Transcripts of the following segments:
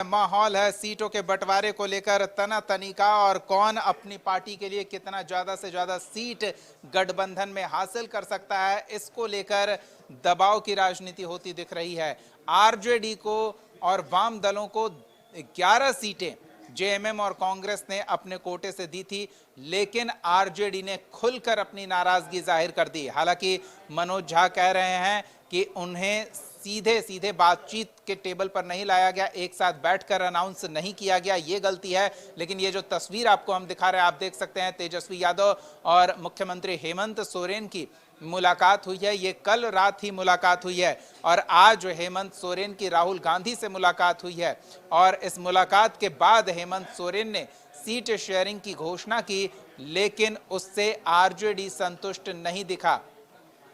माहौल है सीटों के बंटवारे को लेकर तनातनी का और कौन अपनी पार्टी के लिए कितना ज्यादा से ज्यादा सीट गठबंधन में हासिल कर सकता है, इसको लेकर दबाव की राजनीति होती दिख रही है। आरजेडी को और वाम दलों को 11 सीटें जेएमएम और कांग्रेस ने अपने कोटे से दी थी, लेकिन आरजेडी ने खुलकर अपनी नाराजगी जाहिर कर दी। हालांकि मनोज झा कह रहे हैं कि उन्हें सीधे सीधे बातचीत के टेबल पर नहीं लाया गया, एक साथ बैठकर अनाउंस नहीं किया गया, ये गलती है। लेकिन ये जो तस्वीर आपको हम दिखा रहे हैं, आप देख सकते हैं तेजस्वी यादव और मुख्यमंत्री हेमंत सोरेन की मुलाकात हुई है। ये कल रात ही मुलाकात हुई है और आज हेमंत सोरेन की राहुल गांधी से मुलाकात हुई है और इस मुलाकात के बाद हेमंत सोरेन ने सीट शेयरिंग की घोषणा की, लेकिन उससे आरजेडी संतुष्ट नहीं दिखा।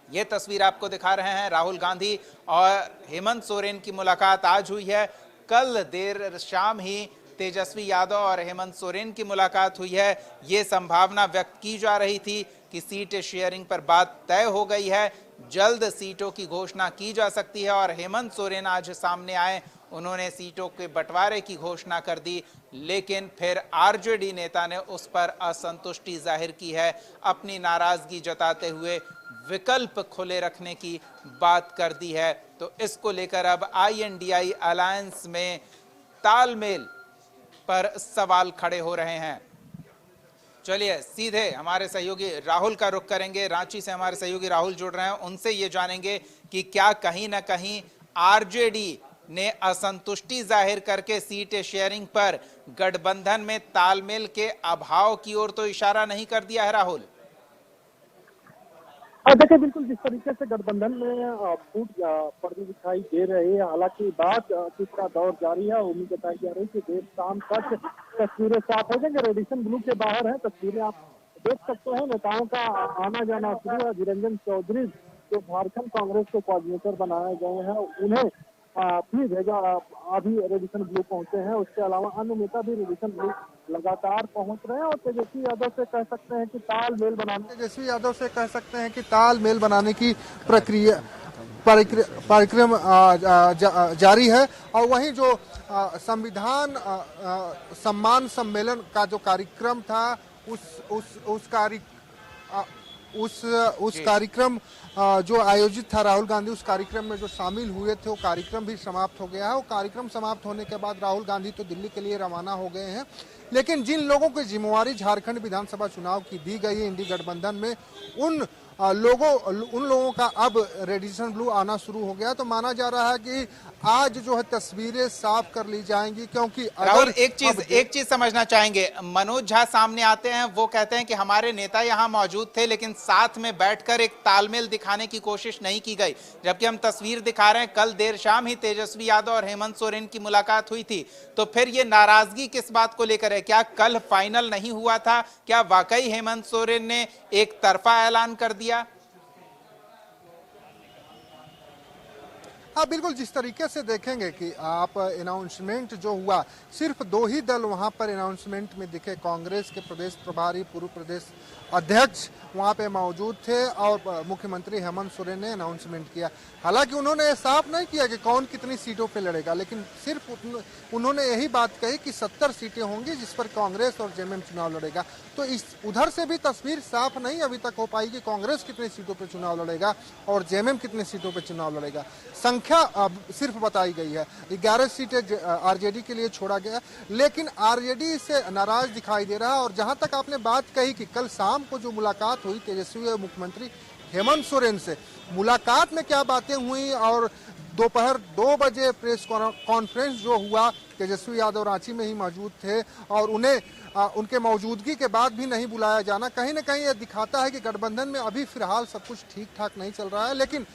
ये तस्वीर आपको दिखा रहे हैं, राहुल गांधी और हेमंत सोरेन की मुलाकात आज हुई है। कल देर शाम ही तेजस्वी यादव और हेमंत सोरेन की मुलाकात हुई है। ये संभावना व्यक्त की जा रही थी कि सीट शेयरिंग पर बात तय हो गई है, जल्द सीटों की घोषणा की जा सकती है और हेमंत सोरेन आज सामने आए, उन्होंने सीटों के बंटवारे की घोषणा कर दी, लेकिन फिर आरजेडी नेता ने उस पर असंतुष्टि जाहिर की है, अपनी नाराजगी जताते हुए विकल्प खुले रखने की बात कर दी है। तो इसको लेकर अब आईएनडीआई अलायंस में तालमेल पर सवाल खड़े हो रहे हैं। चलिए सीधे हमारे सहयोगी राहुल का रुख करेंगे। रांची से हमारे सहयोगी राहुल जुड़ रहे हैं, उनसे ये जानेंगे कि क्या कहीं ना कहीं आरजेडी ने असंतुष्टि जाहिर करके सीट शेयरिंग पर गठबंधन में तालमेल के अभाव की ओर तो इशारा नहीं कर दिया है। राहुल, देखिए, बिल्कुल जिस तरीके से गठबंधन में फूट पड़ती दिखाई दे रही है, हालांकि बातचीत का दौर जारी है। उम्मीद जताई जा रही है कि देर शाम तक तस्वीरें साफ हो जाएंगे। रेडिसन ब्लू के बाहर है तस्वीरें, आप देख सकते हैं नेताओं का आना जाना शुरू है। निरंजन चौधरी जो झारखंड कांग्रेस के कोऑर्डिनेटर बनाए गए हैं, उन्हें भी भेजा, अभी रेडिसन ब्लू पहुंचे हैं। उसके अलावा अन्य नेता भी रेडिसन ब्लू लगातार पहुंच रहे हैं और तेजस्वी यादव से कह सकते हैं कि तालमेल बनाने की प्रक्रिया कार्यक्रम जारी है। और वहीं जो संविधान सम्मान सम्मेलन का जो कार्यक्रम था, उस कार्यक्रम जो आयोजित था राहुल गांधी, उस कार्यक्रम में जो शामिल हुए थे वो कार्यक्रम भी समाप्त हो गया है। वो कार्यक्रम समाप्त होने के बाद राहुल गांधी तो दिल्ली के लिए रवाना हो गए हैं, लेकिन जिन लोगों की जिम्मेवारी झारखंड विधानसभा चुनाव की दी गई है इंडी गठबंधन में, उन लोगों का अब रेडिसन ब्लू आना शुरू हो गया। तो माना जा रहा है कि आज जो है तस्वीरें साफ कर ली जाएंगी, क्योंकि राहुल एक चीज समझना चाहेंगे। मनोज झा सामने आते हैं, वो कहते हैं कि हमारे नेता यहां मौजूद थे लेकिन साथ में बैठकर एक तालमेल दिखाने की कोशिश नहीं की गई, जबकि हम तस्वीर दिखा रहे हैं कल देर शाम ही तेजस्वी यादव और हेमंत सोरेन की मुलाकात हुई थी। तो फिर ये नाराजगी किस बात को लेकर है? क्या कल फाइनल नहीं हुआ था? क्या वाकई हेमंत सोरेन ने एक तरफा ऐलान कर दिया? हाँ, बिल्कुल जिस तरीके से देखेंगे कि आप अनाउंसमेंट जो हुआ, सिर्फ दो ही दल वहाँ पर अनाउंसमेंट में दिखे। कांग्रेस के प्रदेश प्रभारी, पूर्व प्रदेश अध्यक्ष वहाँ पे मौजूद थे और मुख्यमंत्री हेमंत सोरेन ने अनाउंसमेंट किया। हालांकि उन्होंने साफ नहीं किया कि कौन कितनी सीटों पे लड़ेगा, लेकिन सिर्फ उन्होंने यही बात कही कि 70 सीटें होंगी जिस पर कांग्रेस और जेएमएम चुनाव लड़ेगा। तो इस उधर से भी तस्वीर साफ नहीं अभी तक हो पाई कि कांग्रेस कितनी सीटों पर चुनाव लड़ेगा और जेएमएम कितनी सीटों पर चुनाव लड़ेगा। संख्या सिर्फ बताई गई है, 11 सीटें आरजेडी के लिए छोड़ा गया, लेकिन आरजेडी से नाराज दिखाई दे रहा है। और जहां तक आपने बात कही कि कल शाम को जो मुलाकात हुई तेजस्वी और मुख्यमंत्री हेमंत सोरेन से, मुलाकात में क्या बातें हुई और दोपहर 2 बजे प्रेस कॉन्फ्रेंस जो हुआ, तेजस्वी यादव रांची में ही मौजूद थे और उन्हें उनके मौजूदगी के बाद भी नहीं बुलाया जाना, कहीं ना कहीं यह दिखाता है कि गठबंधन में अभी फिलहाल सब कुछ ठीक ठाक नहीं चल रहा है। लेकिन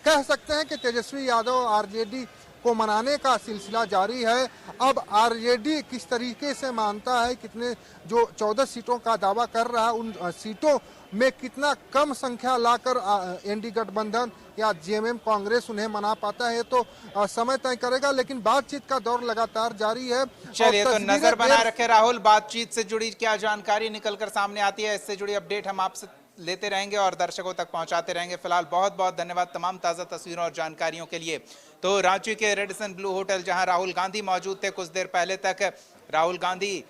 कह सकते हैं कि तेजस्वी यादव आरजेडी को मनाने का सिलसिला जारी है। अब आरजेडी किस तरीके से मानता है, कितने जो 14 सीटों का दावा कर रहा है, उन सीटों में कितना कम संख्या लाकर एनडी गठबंधन या जेएमएम कांग्रेस उन्हें मना पाता है, तो समय तय करेगा। लेकिन बातचीत का दौर लगातार जारी है। चलिए तो नजर बनाए रखे राहुल, बातचीत से जुड़ी क्या जानकारी निकलकर सामने आती है, इससे जुड़ी अपडेट हम आपसे लेते रहेंगे और दर्शकों तक पहुंचाते रहेंगे। फिलहाल बहुत बहुत धन्यवाद तमाम ताज़ा तस्वीरों और जानकारियों के लिए। तो रांची के रेडिसन ब्लू होटल जहां राहुल गांधी मौजूद थे, कुछ देर पहले तक राहुल गांधी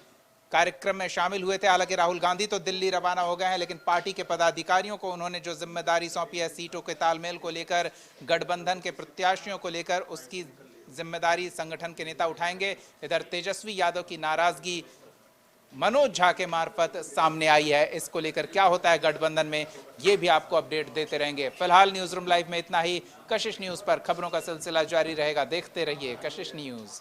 कार्यक्रम में शामिल हुए थे। हालांकि राहुल गांधी तो दिल्ली रवाना हो गए हैं, लेकिन पार्टी के पदाधिकारियों को उन्होंने जो जिम्मेदारी सौंपी है सीटों के तालमेल को लेकर, गठबंधन के प्रत्याशियों को लेकर, उसकी जिम्मेदारी संगठन के नेता उठाएंगे। इधर तेजस्वी यादव की नाराजगी मनोज झा के मार्फत सामने आई है। इसको लेकर क्या होता है गठबंधन में, ये भी आपको अपडेट देते रहेंगे। फिलहाल न्यूज रूम लाइव में इतना ही। कशिश न्यूज पर खबरों का सिलसिला जारी रहेगा। देखते रहिए कशिश न्यूज।